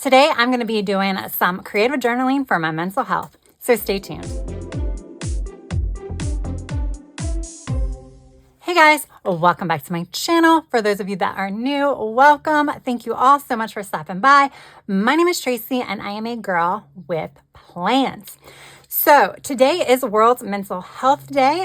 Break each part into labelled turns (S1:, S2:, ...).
S1: Today, I'm going to be doing some creative journaling for my mental health, so stay tuned. Hey guys, welcome back to my channel. For those of you that are new, welcome. Thank you all so much for stopping by. My name is Tracy and I am a girl with plans. So today is World Mental Health Day.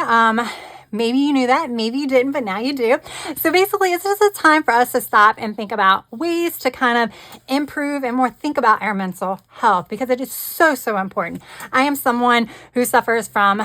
S1: Maybe you knew that, maybe you didn't, but now you do. So basically, it's just a time for us to stop and think about ways to kind of improve and more think about our mental health because it is so, so important. I am someone who suffers from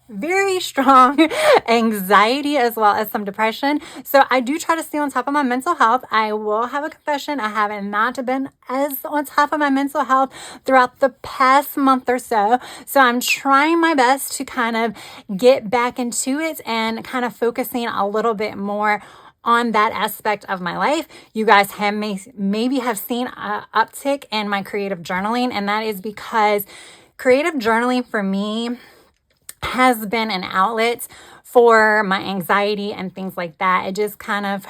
S1: very strong anxiety as well as some depression. So I do try to stay on top of my mental health. I will have a confession. I haven't not been as on top of my mental health throughout the past month or so. So I'm trying my best to kind of get back into it and kind of focusing a little bit more on that aspect of my life. You guys have maybe have seen an uptick in my creative journaling, and that is because creative journaling for me has been an outlet for my anxiety and things like that. It just kind of,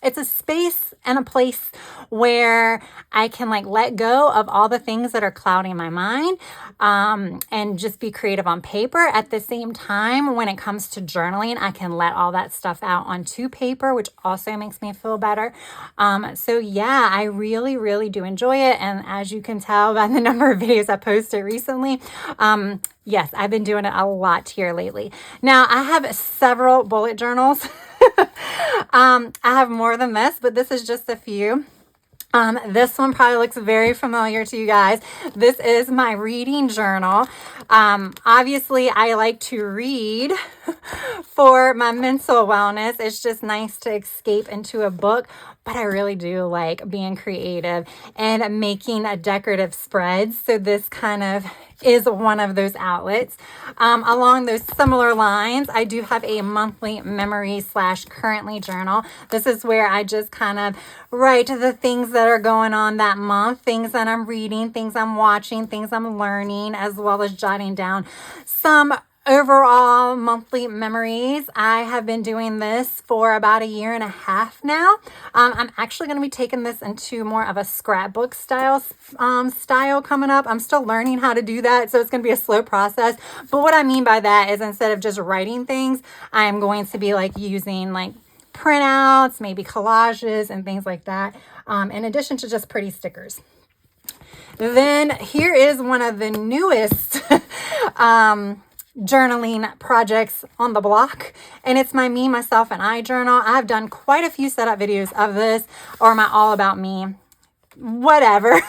S1: it's a space and a place where I can like let go of all the things that are clouding my mind and just be creative on paper. At the same time, when it comes to journaling, I can let all that stuff out onto paper, which also makes me feel better. So yeah, I really, really do enjoy it. And as you can tell by the number of videos I posted recently, yes, I've been doing it a lot here lately. Now, I have several bullet journals. I have more than this, but this is just a few. This one probably looks very familiar to you guys. This is my reading journal. Obviously, I like to read for my mental wellness. It's just nice to escape into a book, but I really do like being creative and making a decorative spreads. So this kind of is one of those outlets. Along those similar lines, I do have a monthly memory / currently journal. This is where I just kind of write the things that are going on that month, things that I'm reading, things I'm watching, things I'm learning, as well as jotting down some overall monthly memories. I have been doing this for about 1.5 years now. I'm actually going to be taking this into more of a scrapbook style coming up. I'm still learning how to do that, so it's going to be a slow process. But what I mean by that is instead of just writing things, I am going to be like using like printouts, maybe collages and things like that, in addition to just pretty stickers. Then here is one of the newest journaling projects on the block, and it's my me, myself, and I journal. I've done quite a few setup videos of this, or my all about me, whatever,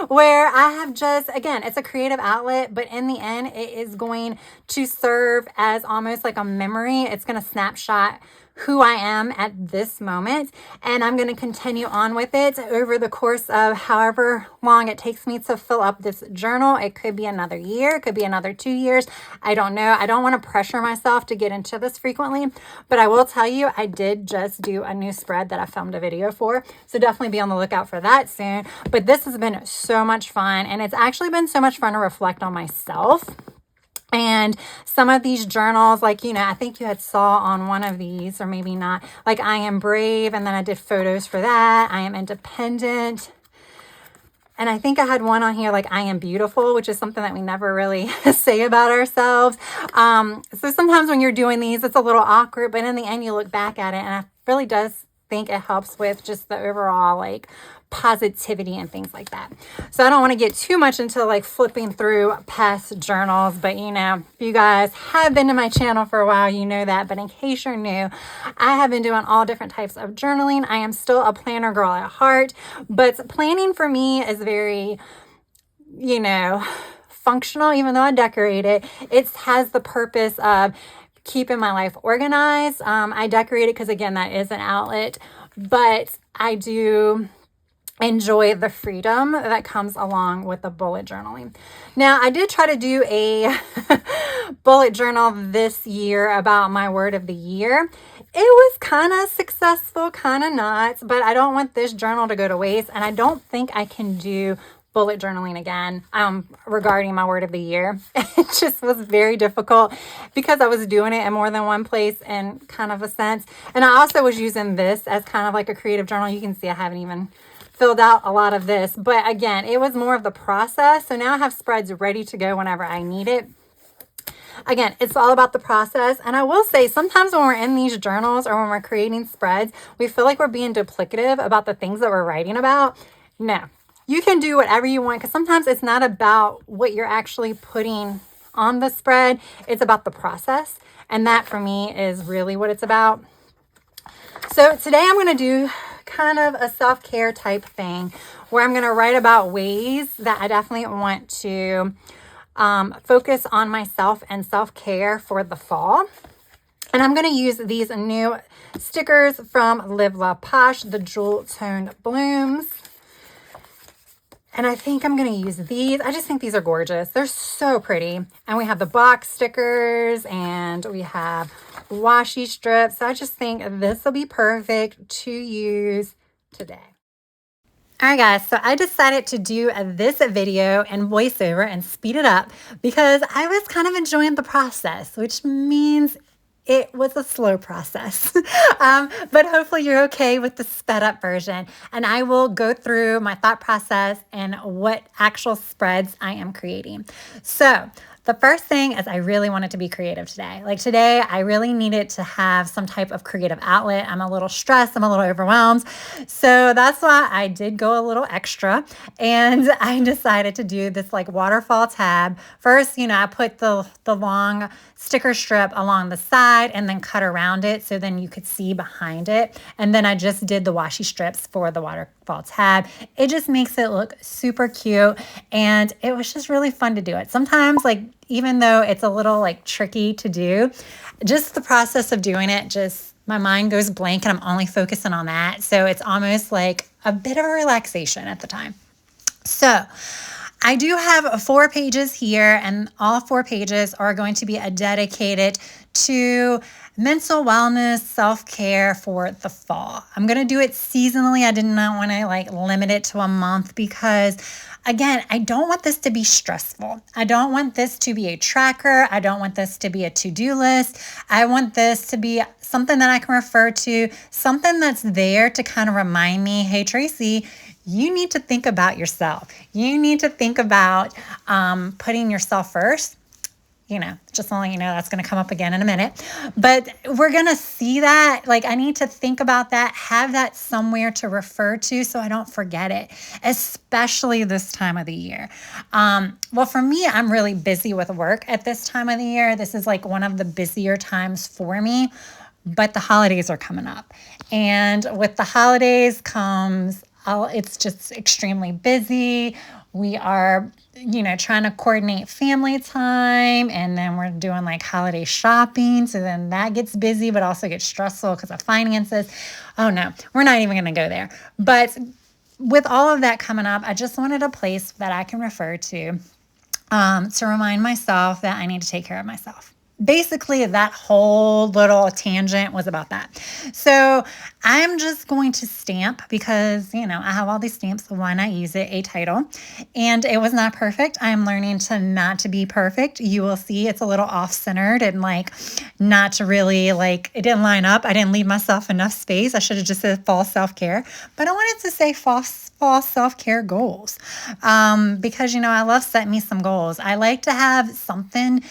S1: where I have just, again, it's a creative outlet, but in the end, it is going to serve as almost like a memory. It's going to snapshot who I am at this moment, and I'm going to continue on with it over the course of however long it takes me to fill up this journal. It could be another year, it could be another 2 years. I don't know. I don't want to pressure myself to get into this frequently, but I will tell you, I did just do a new spread that I filmed a video for, so definitely be on the lookout for that soon. But this has been so much fun, and it's actually been so much fun to reflect on myself. And some of these journals, like, you know, I think you had saw on one of these, or maybe not, like I am brave. And then I did photos for that. I am independent. And I think I had one on here, like I am beautiful, which is something that we never really say about ourselves. So sometimes when you're doing these, it's a little awkward, but in the end, you look back at it and it really does think it helps with just the overall like positivity and things like that. So I don't want to get too much into like flipping through past journals, but you know, if you guys have been to my channel for a while, you know that. But in case you're new, I have been doing all different types of journaling. I am still a planner girl at heart, but planning for me is very, you know, functional. Even though I decorate it, it has the purpose of keeping my life organized. I decorate it because, again, that is an outlet, but I do enjoy the freedom that comes along with the bullet journaling. Now, I did try to do a bullet journal this year about my word of the year. It was kind of successful, kind of not, but I don't want this journal to go to waste, and I don't think I can do bullet journaling again regarding my word of the year. It just was very difficult because I was doing it in more than one place in kind of a sense. And I also was using this as kind of like a creative journal. You can see I haven't even filled out a lot of this, but again, it was more of the process. So now I have spreads ready to go whenever I need it. Again, it's all about the process. And I will say sometimes when we're in these journals or when we're creating spreads, we feel like we're being duplicative about the things that we're writing about. No, you can do whatever you want, because sometimes it's not about what you're actually putting on the spread. It's about the process. And that for me is really what it's about. So today I'm going to do kind of a self-care type thing where I'm going to write about ways that I definitely want to focus on myself and self-care for the fall. And I'm going to use these new stickers from Live Love Posh, the Jewel Toned Blooms. And I think I'm going to use these. I just think these are gorgeous. They're so pretty. And we have the box stickers and we have washi strips. So I just think this will be perfect to use today. All right, guys, so I decided to do this video and voiceover and speed it up because I was kind of enjoying the process, which means it was a slow process. But hopefully you're okay with the sped up version. And I will go through my thought process and what actual spreads I am creating. So the first thing is I really wanted to be creative today. Like today, I really needed to have some type of creative outlet. I'm a little stressed. I'm a little overwhelmed. So that's why I did go a little extra and I decided to do this like waterfall tab. First, I put the long sticker strip along the side and then cut around it so then you could see behind it. And then I just did the washi strips for the waterfall tab. It just makes it look super cute and it was just really fun to do it. Sometimes even though it's a little tricky to do, just the process of doing it, just my mind goes blank and I'm only focusing on that. So it's almost like a bit of a relaxation at the time. So I do have 4 pages here and all 4 pages are going to be dedicated to mental wellness, self-care for the fall. I'm going to do it seasonally. I did not want to limit it to a month because again, I don't want this to be stressful. I don't want this to be a tracker. I don't want this to be a to-do list. I want this to be something that I can refer to, something that's there to kind of remind me, hey, Tracy, you need to think about yourself. You need to think about putting yourself first. Just to let you know, that's going to come up again in a minute. But we're going to see that. I need to think about that, have that somewhere to refer to so I don't forget it, especially this time of the year. Well, for me, I'm really busy with work at this time of the year. This is one of the busier times for me, but the holidays are coming up. And with the holidays comes, it's just extremely busy. We are trying to coordinate family time, and then we're doing holiday shopping. So then that gets busy, but also gets stressful because of finances. Oh no, we're not even going to go there. But with all of that coming up, I just wanted a place that I can refer to remind myself that I need to take care of myself. Basically, that whole little tangent was about that. So I'm just going to stamp because, I have all these stamps, so why not use it, a title. And it was not perfect. I'm learning to not to be perfect. You will see it's a little off-centered and not to really it didn't line up. I didn't leave myself enough space. I should have just said fall self-care, but I wanted to say fall self-care goals because, I love setting me some goals. I like to have something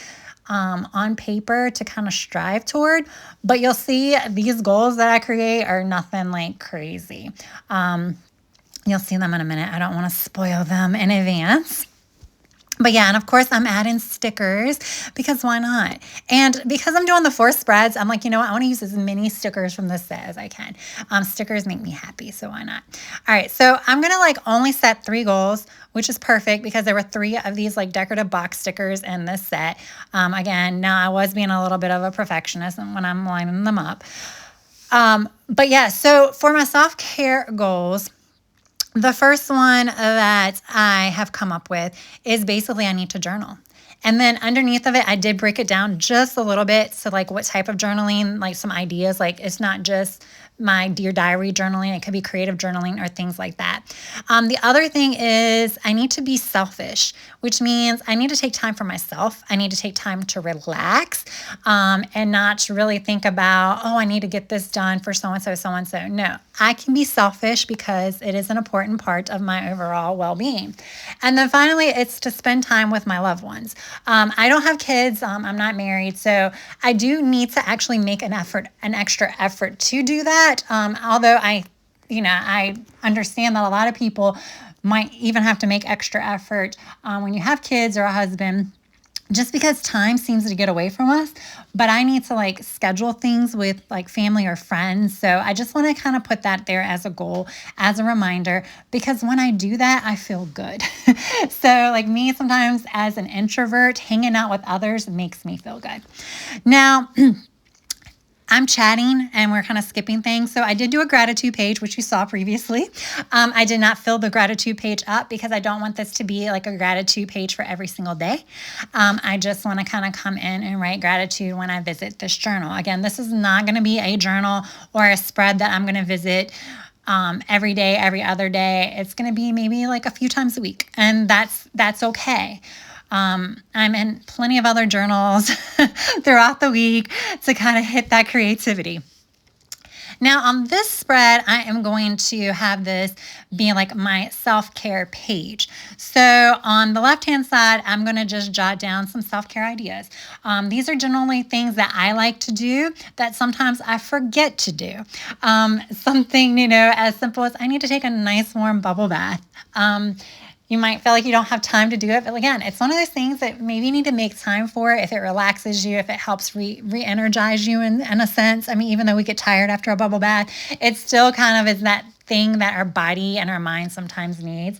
S1: on paper to kind of strive toward, but you'll see these goals that I create are nothing crazy. You'll see them in a minute. I don't want to spoil them in advance. But yeah, and of course I'm adding stickers because why not? And because I'm doing the 4 spreads, I'm I want to use as many stickers from this set as I can. Stickers make me happy, so why not? All right, so I'm going to only set 3 goals, which is perfect because there were 3 of these decorative box stickers in this set. Again, now I was being a little bit of a perfectionist when I'm lining them up. But yeah, so for my self-care goals, the first one that I have come up with is basically I need to journal. And then underneath of it, I did break it down just a little bit. So like what type of journaling, like some ideas, like it's not just my Dear Diary journaling. It could be creative journaling or things like that. The other thing is I need to be selfish, which means I need to take time for myself. I need to take time to relax and not to really think about, oh, I need to get this done for so-and-so, so-and-so. No, I can be selfish because it is an important part of my overall well-being. And then finally, it's to spend time with my loved ones. I don't have kids. I'm not married. So I do need to actually make an extra effort to do that. Although I understand that a lot of people might even have to make extra effort when you have kids or a husband, just because time seems to get away from us. But I need to like schedule things with like family or friends. So I just want to kind of put that there as a goal, as a reminder, because when I do that, I feel good. So like me, sometimes as an introvert, hanging out with others makes me feel good. Now, I'm chatting and we're kind of skipping things. So I did do a gratitude page, which you saw previously. I did not fill the gratitude page up because I don't want this to be like a gratitude page for every single day. I just want to kind of come in and write gratitude when I visit this journal. Again, this is not going to be a journal or a spread that I'm going to visit every day, every other day. It's going to be maybe like a few times a week, and that's okay. I'm in plenty of other journals throughout the week to kind of hit that creativity. Now on this spread, I am going to have this be like my self-care page. So on the left-hand side, I'm going to just jot down some self-care ideas. These are generally things that I like to do that sometimes I forget to do. Something, as simple as I need to take a nice warm bubble bath. You might feel like you don't have time to do it, but again, it's one of those things that maybe you need to make time for if it relaxes you, if it helps re-energize you in a sense. I mean, even though we get tired after a bubble bath, it still kind of is that thing that our body and our mind sometimes needs.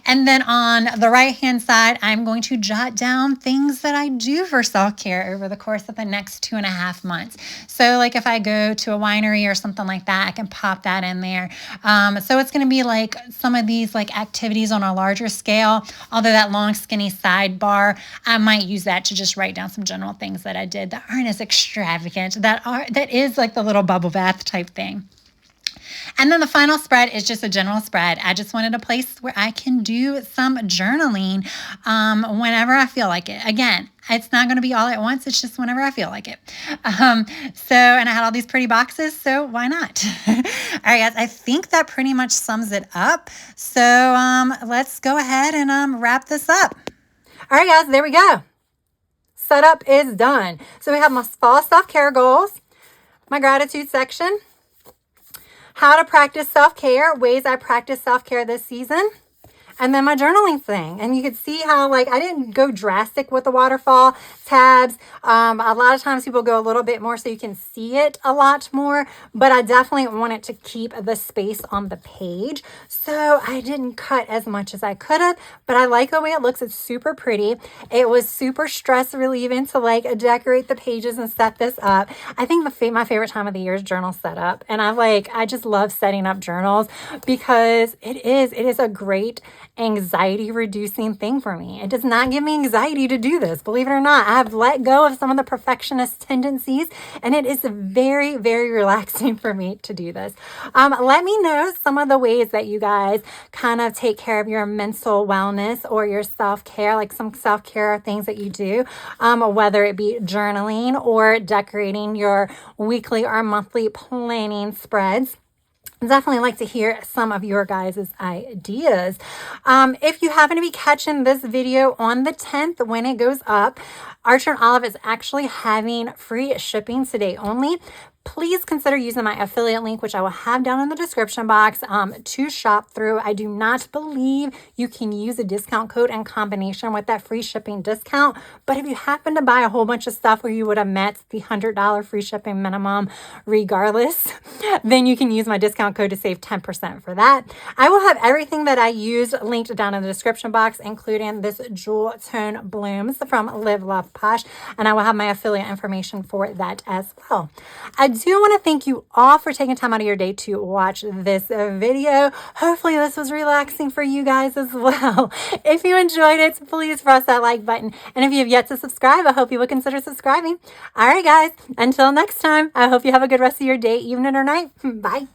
S1: And then on the right-hand side, I'm going to jot down things that I do for self-care over the course of the next 2.5 months. So like if I go to a winery or something like that, I can pop that in there. So it's going to be like some of these like activities on a larger scale, although that long skinny sidebar, I might use that to just write down some general things that I did that aren't as extravagant, that is like the little bubble bath type thing. And then the final spread is just a general spread. I just wanted a place where I can do some journaling whenever I feel like it. Again, it's not going to be all at once. It's just whenever I feel like it. And I had all these pretty boxes, so why not? All right, guys, I think that pretty much sums it up. So let's go ahead and wrap this up. All right, guys, there we go. Setup is done. So we have my fall self-care goals, my gratitude section, how to practice self-care, ways I practice self-care this season, and then my journaling thing. And you can see how like I didn't go drastic with the waterfall tabs. A lot of times people go a little bit more so you can see it a lot more, but I definitely wanted to keep the space on the page. So I didn't cut as much as I could have, but I like the way it looks. It's super pretty. It was super stress relieving to like decorate the pages and set this up. I think my favorite time of the year is journal setup. And I just love setting up journals because it is a great anxiety reducing thing for me. It does not give me anxiety to do this. Believe it or not, I have let go of some of the perfectionist tendencies, and it is very, very relaxing for me to do this. Let me know some of the ways that you guys kind of take care of your mental wellness or your self-care, like some self-care things that you do, whether it be journaling or decorating your weekly or monthly planning spreads. Definitely like to hear some of your guys' ideas. If you happen to be catching this video on the 10th when it goes up, Archer and Olive is actually having free shipping today only. Please consider using my affiliate link, which I will have down in the description box, to shop through. I do not believe you can use a discount code in combination with that free shipping discount. But if you happen to buy a whole bunch of stuff where you would have met the $100 free shipping minimum regardless, then you can use my discount code to save 10% for that. I will have everything that I used linked down in the description box, including this jewel tone blooms from Live Love Posh, and I will have my affiliate information for that as well. I do want to thank you all for taking time out of your day to watch this video. Hopefully this was relaxing for you guys as well. If you enjoyed it, please press that like button. And if you have yet to subscribe, I hope you will consider subscribing. All right, guys, until next time, I hope you have a good rest of your day, evening, or night. Bye.